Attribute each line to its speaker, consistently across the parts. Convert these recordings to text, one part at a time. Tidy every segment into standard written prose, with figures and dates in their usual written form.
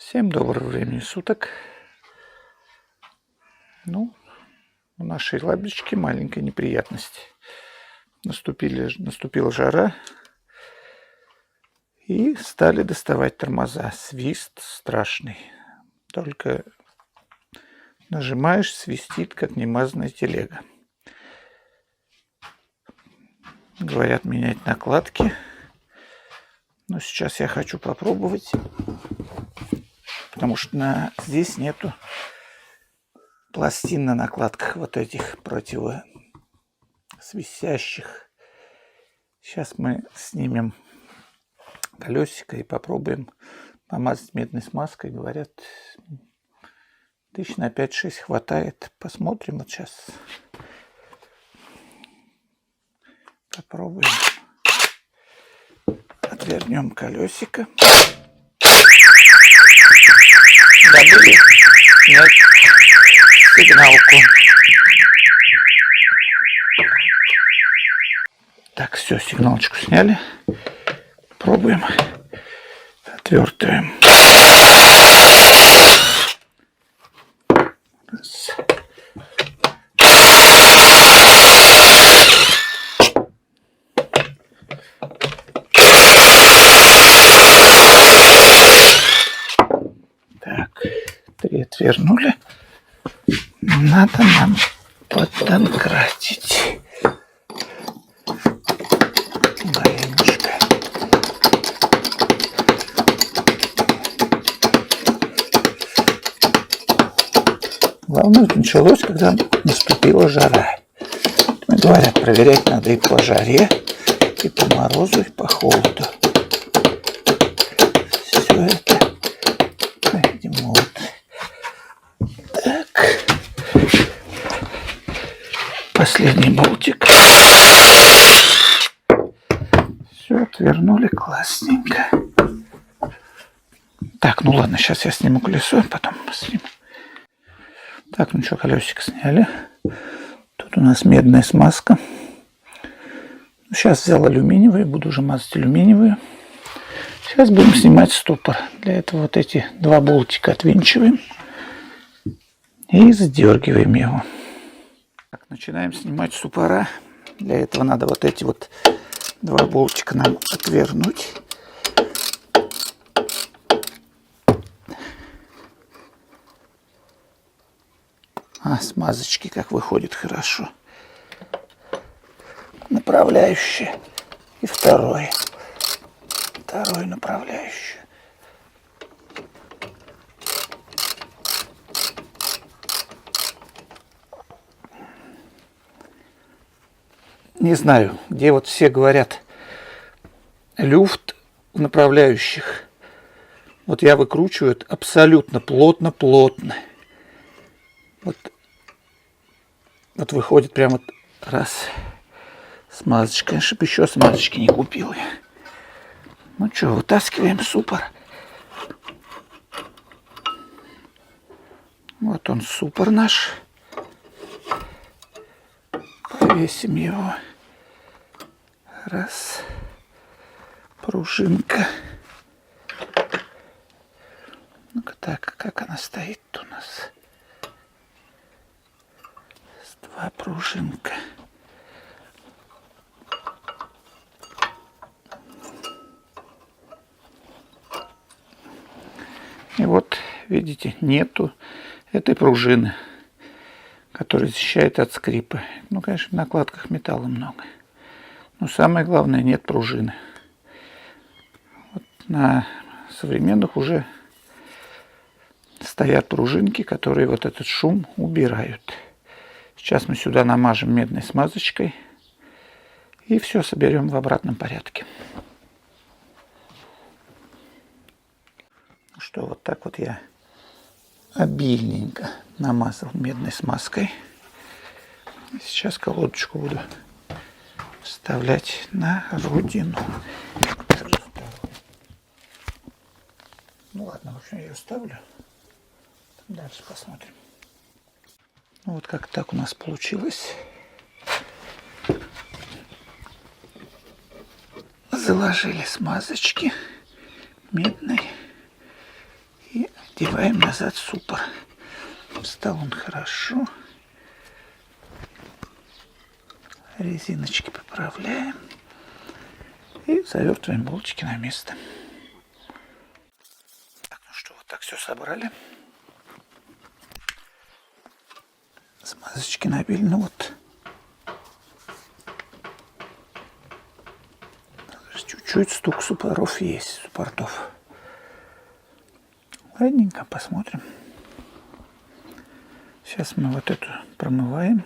Speaker 1: Всем доброго времени суток. Ну, у нашей лабрички маленькая неприятность. Наступила жара, и стали доставать тормоза. Свист страшный. Только нажимаешь, свистит, как немазанная телега. Говорят, менять накладки. Но сейчас я хочу попробовать, потому что здесь нету пластин на накладках вот этих противосвисящих. Сейчас мы снимем колесико и попробуем помазать медной смазкой. Говорят, 5 на 5-6 хватает. Посмотрим вот сейчас. Попробуем. Отвернем колесико. Забыли снять сигналку. Так, все, сигналочку сняли. Пробуем. Отвертываем. Раз. Так, 3 отвернули. Надо нам поддонкратить. Маленечко. Главное, началось, когда наступила жара. Говорят, проверять надо и по жаре, и по морозу, и по холоду. Все это, видимо, вот так. Последний болтик. Все, отвернули, классненько. Так, ну ладно, сейчас я сниму колесо, потом сниму. Так, ну что, колесико сняли. Тут у нас медная смазка. Сейчас взял алюминиевую, буду уже мазать алюминиевую. Сейчас будем снимать стопор. Для этого вот эти 2 болтика отвинчиваем и сдергиваем его. Так, начинаем снимать стопора. Для этого надо вот эти вот 2 болтика нам отвернуть. Смазочки как выходит хорошо. Направляющая. И второй направляющий. Не знаю, где вот все говорят люфт в направляющих. Вот я выкручиваю абсолютно плотно. Вот выходит прямо раз смазочка. Чтобы еще смазочки не купил я. Ну что, вытаскиваем суппор. Вот он, суппор наш. Повесим его. Раз. Пружинка. Ну-ка так, как она стоит у нас? 2 пружинка. И вот, видите, нету этой пружины, которая защищает от скрипа. Ну, конечно, в накладках металла много. Но самое главное, нет пружины. Вот на современных уже стоят пружинки, которые вот этот шум убирают. Сейчас мы сюда намажем медной смазочкой и все соберем в обратном порядке. Что, вот так вот я обильненько намазал медной смазкой. Сейчас колодочку буду вставлять на родину. Ну ладно, в общем, я ее ставлю. Дальше посмотрим. Ну вот как так у нас получилось. Заложили смазочки медной. И Одеваем назад суппор. Встал он хорошо. Резиночки поправляем. И завертываем булочки на место. Так, ну что, вот так все собрали. Смазочки набили, ну вот. Чуть-чуть стук суппоров есть, суппортов. Ладненько, посмотрим. Сейчас мы вот эту промываем.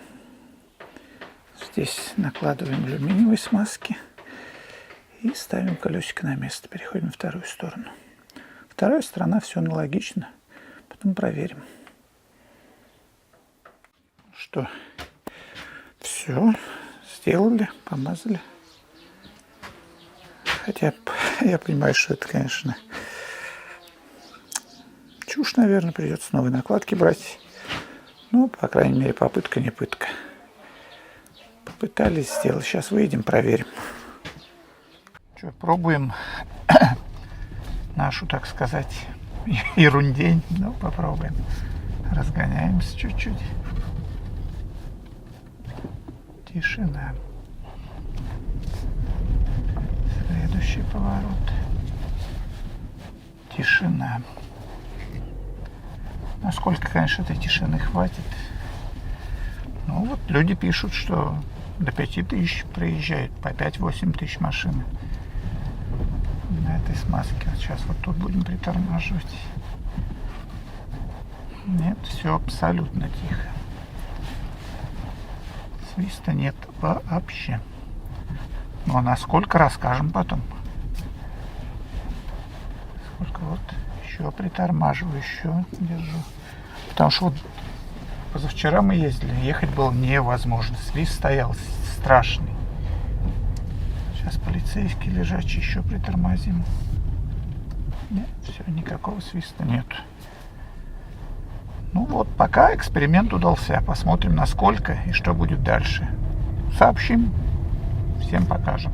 Speaker 1: Здесь накладываем алюминиевой смазки. И ставим колесико на место. Переходим на вторую сторону. Вторая сторона, все аналогично. Потом проверим. Что? Все. Сделали, помазали. Хотя я понимаю, что это, конечно, чушь, наверное, придется новые накладки брать. Ну, по крайней мере, попытка не пытка. Попытались сделать. Сейчас выйдем, проверим. Что, пробуем нашу, так сказать, ерундень. Ну, попробуем. Разгоняемся чуть-чуть. Тишина. Следующий поворот. Тишина. Насколько, конечно, этой тишины хватит. Ну вот люди пишут, что до 5000 приезжают, по 5-8 тысяч машин на этой смазке. Вот сейчас вот тут будем притормаживать. Нет, все абсолютно тихо. Свиста нет вообще. Ну а насколько, расскажем потом. Сколько вот еще притормаживаю, еще держу. Потому что вот позавчера мы ездили, ехать было невозможно. Свист стоял страшный. Сейчас полицейский лежачий, еще притормозим. Нет, все, никакого свиста нет. Ну вот, пока эксперимент удался. Посмотрим, насколько и что будет дальше. Сообщим, всем покажем.